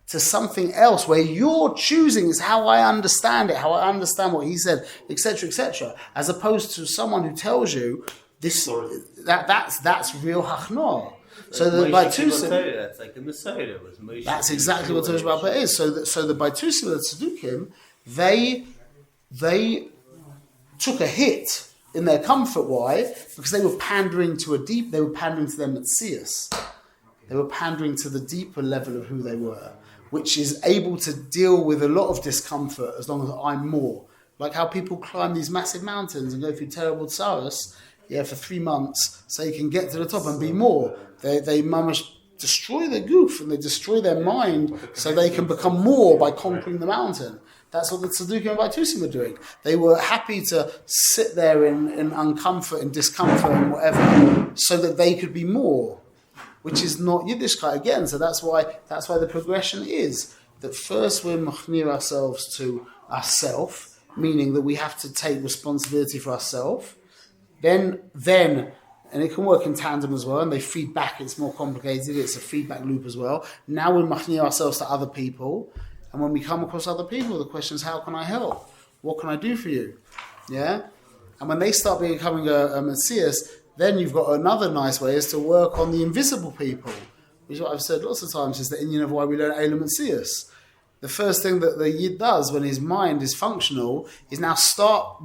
to something else where you're choosing is how I understand it, how I understand what he said, etc., as opposed to someone who tells you this that's real hachna. So the Baitusim, that's like the Messiah was Moshe. That's exactly what Torah Sheba'al Peh is. So the Baitusim, the Tzedukim, they took a hit in their comfort. Why? Because they were pandering to they were pandering to their Metzias. They were pandering to the deeper level of who they were, which is able to deal with a lot of discomfort as long as I'm more. Like how people climb these massive mountains and go through terrible tsaros, for 3 months, so you can get to the top and be more. They mamish destroy their goof and they destroy their mind so they can become more by conquering the mountain. That's what the Tzedukim and Baitusim were doing. They were happy to sit there in uncomfort and discomfort and whatever so that they could be more, which is not Yiddishkeit again. So that's why the progression is that first we're machmir ourselves to ourself, meaning that we have to take responsibility for ourselves. Then, and it can work in tandem as well, and they feed back, it's more complicated, it's a feedback loop as well. Now we're machmir ourselves to other people, and when we come across other people, the question is, how can I help? What can I do for you? Yeah? And when they start becoming a Messias, then you've got another nice way is to work on the invisible people, which is what I've said lots of times is the Indian of why we learn Elam and Siyas. The first thing that the Yid does when his mind is functional is now start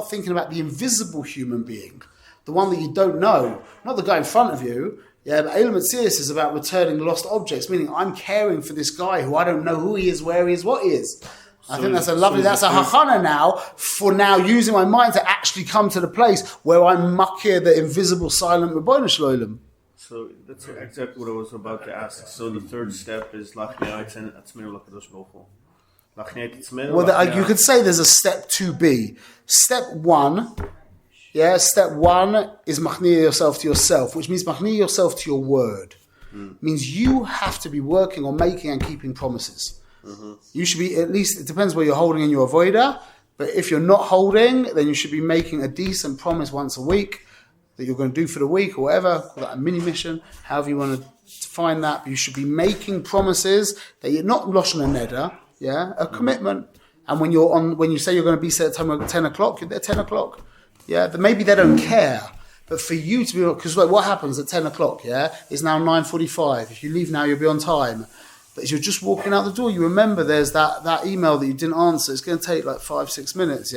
thinking about the invisible human being, the one that you don't know, not the guy in front of you. Yeah, but Elam and Siyas is about returning lost objects, meaning I'm caring for this guy who I don't know who he is, where he is, what he is. I think that's that's a hachana now for now using my mind to actually come to the place where I'm makir the invisible silent Rebbeinu Shloim. So that's exactly what I was about to ask. So the third step is lachniat atzmenu lakadosh baruch hu. Lachniat atzmenu. Well, you could say there's a step 2b. Step 1, step 1 is machniya yourself to yourself, which means machniya yourself to your word. Means you have to be working on making and keeping promises. You should be, at least, it depends where you're holding in your avodah, but if you're not holding, then you should be making a decent promise once a week that you're going to do for the week or whatever, call that a mini mission, however you want to define that. But you should be making promises that you're not lashon and neder, a commitment. And when you say you're going to be set at 10 o'clock, you're there 10 o'clock. Maybe they don't care. But for you to be, because what happens at 10 o'clock, it's now 9:45. If you leave now, you'll be on time. But as you're just walking out the door, you remember there's that email that you didn't answer. It's going to take like 5-6 minutes,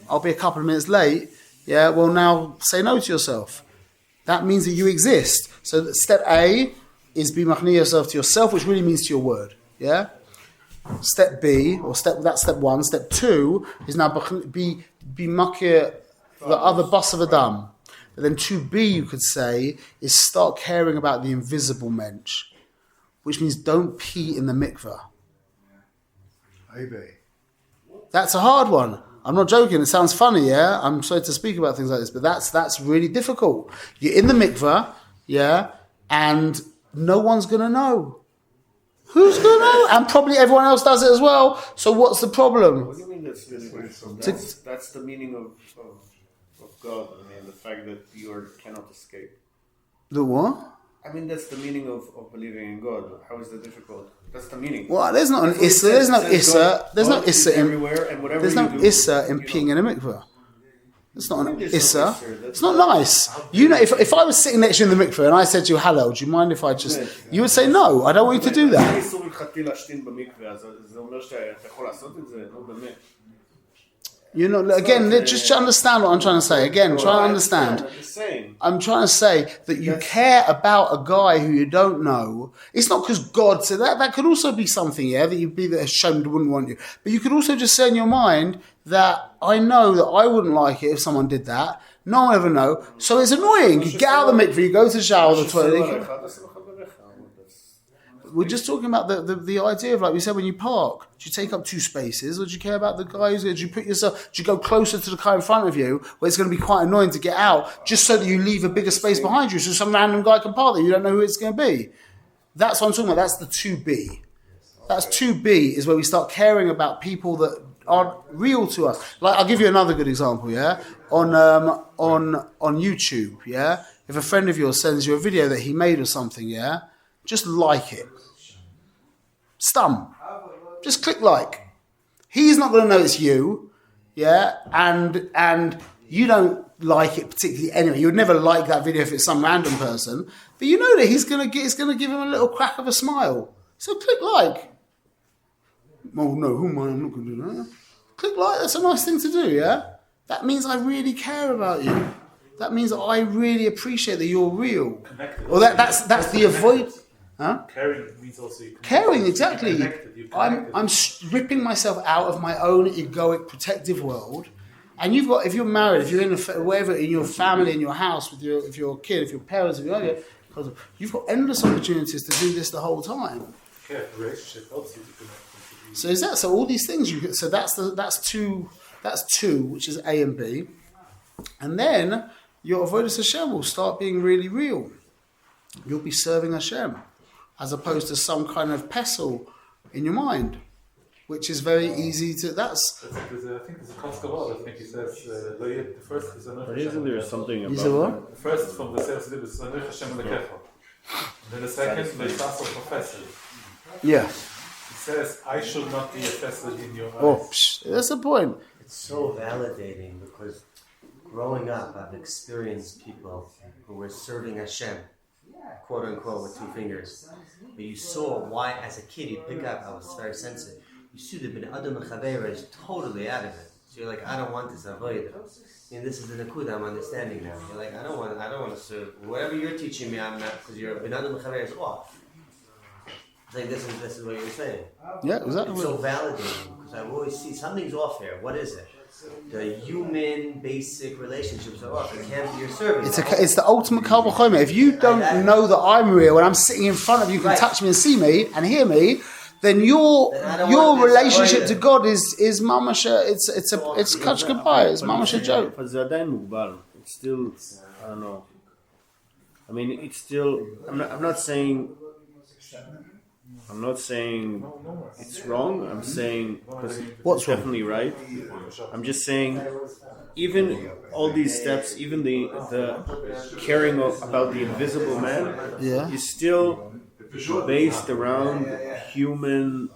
I'll be a couple of minutes late. Well, now say no to yourself. That means that you exist. So that step A is be machni yourself to yourself, which really means to your word. Step B, that's step 1. Step 2 is now be makir the other bus of Adam. But then 2B, you could say, is start caring about the invisible mensch, which means don't pee in the mikveh. That's a hard one. I'm not joking. It sounds funny, I'm sorry to speak about things like this, but that's really difficult. You're in the mikveh, and no one's going to know. Who's going to know? And probably everyone else does it as well. So what's the problem? What do you mean that's that's the meaning of God? I mean, the fact that you cannot escape. The what? I mean, that's the meaning of believing in God. How is that difficult? That's the meaning. Well, there's not an issa. There's no issa. There's no issa in everywhere, and whatever there's no issa in peeing in a mikveh. It's not an issa. It's not nice. If I was sitting next to you in the mikveh and I said to you, "Hello, do you mind if I just?" You would say, "No, I don't want you to do that." Again, just to understand what I'm trying to say. Again, try to understand. I'm trying to say that you care about a guy who you don't know. It's not because God said that. That could also be something, that you'd be ashamed wouldn't want you. But you could also just say in your mind that I know that I wouldn't like it if someone did that. No one ever know. So it's annoying. You get out of the mikveh, you go to the shower, the toilet. We're just talking about the idea of, like we said, when you park, do you take up 2 spaces, or do you care about the guys? Or do you go closer to the car in front of you, where it's going to be quite annoying to get out, just so that you leave a bigger space behind you, so some random guy can park there. You don't know who it's going to be. That's what I'm talking about. That's the 2B. That's 2B is where we start caring about people that aren't real to us. Like, I'll give you another good example. Yeah, on YouTube. Yeah, if a friend of yours sends you a video that he made or something, yeah, just like it. Just click like. He's not going to know it's you, yeah, and you don't like it particularly anyway. You would never like that video if it's some random person, but you know that it's going to give him a little crack of a smile. So click like. Oh no, who am I? I'm not going to do that. Click like. That's a nice thing to do, yeah. That means I really care about you. That means I really appreciate that you're real. Or that's the avoid. Huh? Caring means also caring, exactly. I'm stripping myself out of my own egoic protective world, and you've got, if you're married, if you're in wherever, in your family, in your house, with if you're a kid, if your parents, if you've got endless opportunities to do this the whole time. Yeah, the relationship helps you to connect. So is that so? All these things that's two, which is A and B, and then your avodas Hashem will start being really real. You'll be serving Hashem, as opposed to some kind of pestle in your mind, which is very easy to. I think there's a Koskavod. I think he says the first is Anoch Hashem. Isn't there something about what? The first from the sales is Anoch Hashem Lekecha. Then the second, Leisaso Professor. Yeah. He says, I should not be a Fesed in your eyes. Oh, that's the point. It's so validating because growing up, I've experienced people who were serving Hashem, quote unquote, with 2 fingers. But you saw why, as a kid, you pick up. I was very sensitive. You see the Ben Adam Mechaveira is totally out of it. So you're like, I don't want this avodah. And this is the nakuda I'm understanding now. You're like, I don't want to serve. Whatever you're teaching me, I'm not, because your Ben Adam Mechaveira is off. It's like this is what you're saying. Yeah, exactly. It's so validating because I always see something's off here. What is it? The human basic relationships are off. It can't be your service. It's the ultimate kal v'chomer. If you don't know that I'm real and I'm sitting in front of you, can touch me and see me and hear me, then your relationship to God is mamasha. It's catch goodbye. It's mamasha joke. But זה עדיין מוגבל. It's still, I don't know. I mean, it's still. I'm not saying it's wrong. I'm saying it's definitely right. I'm just saying, even all these steps, even the caring about the invisible man, is still based around human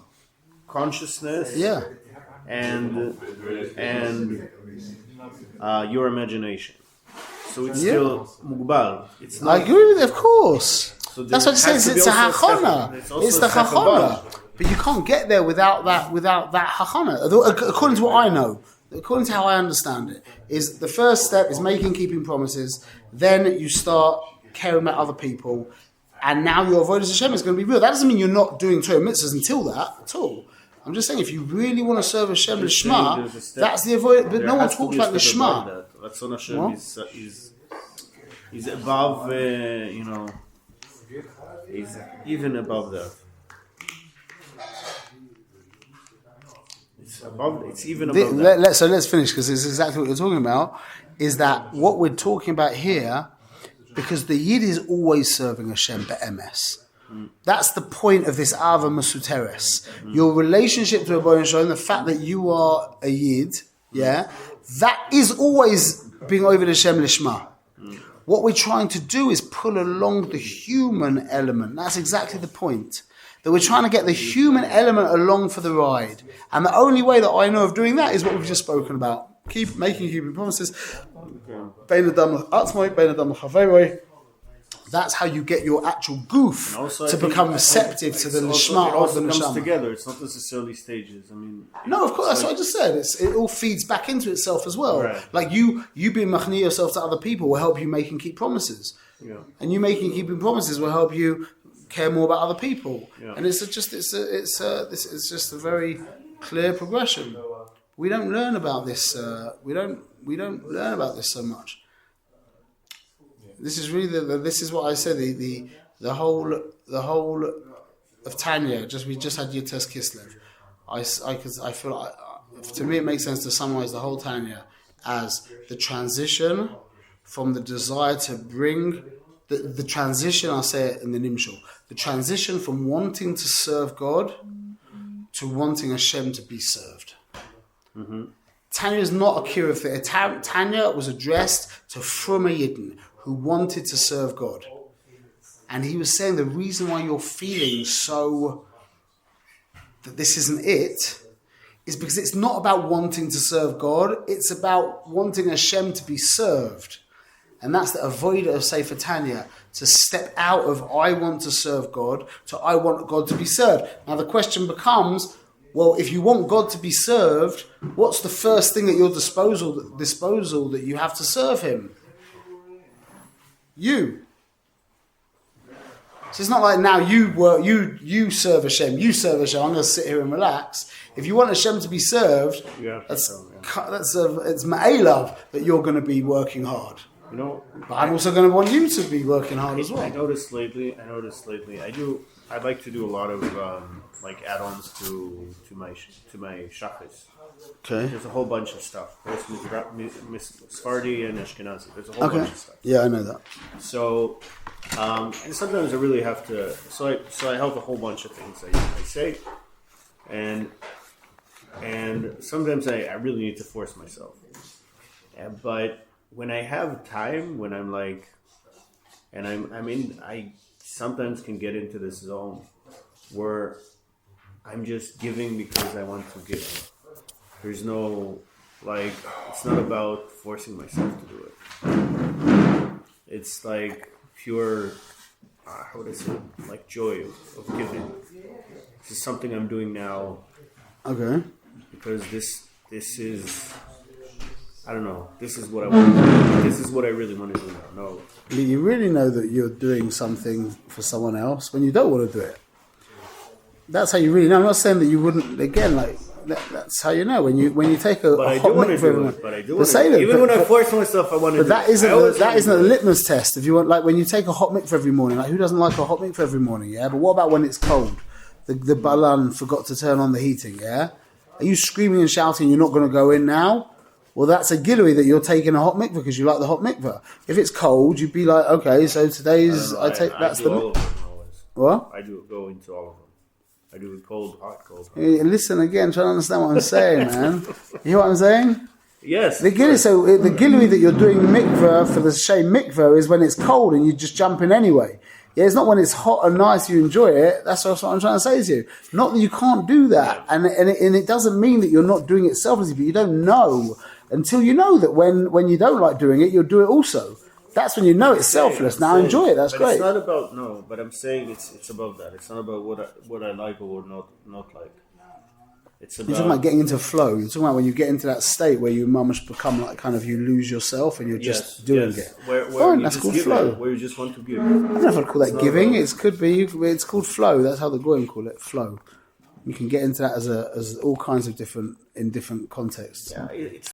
consciousness, and your imagination. So it's still mugbal. It's not. I agree with you, of course. So that's what it says. It's a hachana. It's the hachana. But you can't get there without that hachana. According to what I know, according to how I understand it, is the first step is keeping promises. Then you start caring about other people, and now your avodas Hashem is going to be real. That doesn't mean you're not doing Torah mitzvahs until that at all. I'm just saying, if you really want to serve Hashem l'shma, that's the avoid. But no one talks about l'shma. Ratzon Hashem is above, is even above that. It's even above that. So let's finish, because it's exactly what you're talking about. Is that what we're talking about here? Because the Yid is always serving Hashem be'emes. That's the point of this Ava Masuteres. Your relationship to Rebbeinu Shalom, the fact that you are a Yid, that is always being over the Hashem Lishma. What we're trying to do is pull along the human element. That's exactly the point. That we're trying to get the human element along for the ride. And the only way that I know of doing that is what we've just spoken about. Keeping promises. That's how you get your actual goof to become receptive to the lishma of the neshama. Comes together. It's not necessarily stages. I mean, no, of course, that's what I just said. It all feeds back into itself as well. Right. Like you being machni yourself to other people will help you make and keep promises, and you making and keeping promises will help you care more about other people. And it's just a very clear progression. We don't learn about this. We don't learn about this so much. This is really this is what I said. The whole of Tanya. We just had Yud Tes Kislev. I feel to me it makes sense to summarize the whole Tanya as the transition from the desire to bring the transition. I'll say it in the Nimshul. The transition from wanting to serve God to wanting Hashem to be served. Mm-hmm. Tanya is not a kiruv thing. Tanya was addressed to Fruma Yidden who wanted to serve God. And he was saying the reason why you're feeling so that this isn't it is because it's not about wanting to serve God, it's about wanting Hashem to be served. And that's the avoider of Sefer Tanya, to step out of I want to serve God to I want God to be served. Now the question becomes, well, if you want God to be served, what's the first thing at your disposal that you have to serve him? You. So it's not like now you serve Hashem, you serve Hashem, I'm going to sit here and relax. If you want Hashem to be served, it's ma'elav that you're going to be working hard. You know, but I'm also going to want you to be working hard as well. I noticed lately. I like to do a lot of like add-ons to my shachris. Okay. There's a whole bunch of stuff. There's Sephardi and Ashkenazi. There's a whole bunch of stuff. Yeah, I know that. So, and sometimes I really have to. So I have a whole bunch of things I say, and sometimes I really need to force myself. But when I have time, when I'm like, and I sometimes can get into this zone where I'm just giving because I want to give. There's no, like, it's not about forcing myself to do it. It's like pure, how would I say, like joy of giving. This is something I'm doing now. Okay. Because this is, I don't know, this is what I want to do. This is what I really want to do now. No. You really know that you're doing something for someone else when you don't want to do it. That's how you really know. I'm not saying that you wouldn't, again, like, that's how you know when you take a hot mikveh. But I do want to. Even when I force myself, I want to. But that isn't a litmus test. If you want, like when you take a hot mikveh every morning, like who doesn't like a hot mikveh every morning? Yeah, but what about when it's cold? The balan forgot to turn on the heating. Yeah, are you screaming and shouting? You're not going to go in now? Well, that's a gilui that you're taking a hot mikveh because you like the hot mikveh. If it's cold, you'd be like, okay, so today's that's the. All of them always. What? I do go into all of them. I do it cold, hot, cold. Hot. Listen again, try to understand what I'm saying, man. You hear what I'm saying? Yes. The gilui that you're doing mikveh for the shem mikveh is when it's cold and you just jump in anyway. Yeah, it's not when it's hot and nice you enjoy it. That's what I'm trying to say to you. Not that you can't do that, and it doesn't mean that you're not doing it selflessly, but you don't know until you know that when you don't like doing it, you'll do it also. That's when you know it's selfless. Now enjoy it. That's great. It's not about but I'm saying it's above that. It's not about what I like or not like. It's about. You're talking about getting into flow. You're talking about when you get into that state where you must become like kind of you lose yourself and you're just doing it. Where that's called flow. Where you just want to give. I don't know if I'd call that giving. It's called flow. That's how the Goyim call it, flow. You can get into that as all kinds of different contexts. Yeah, it's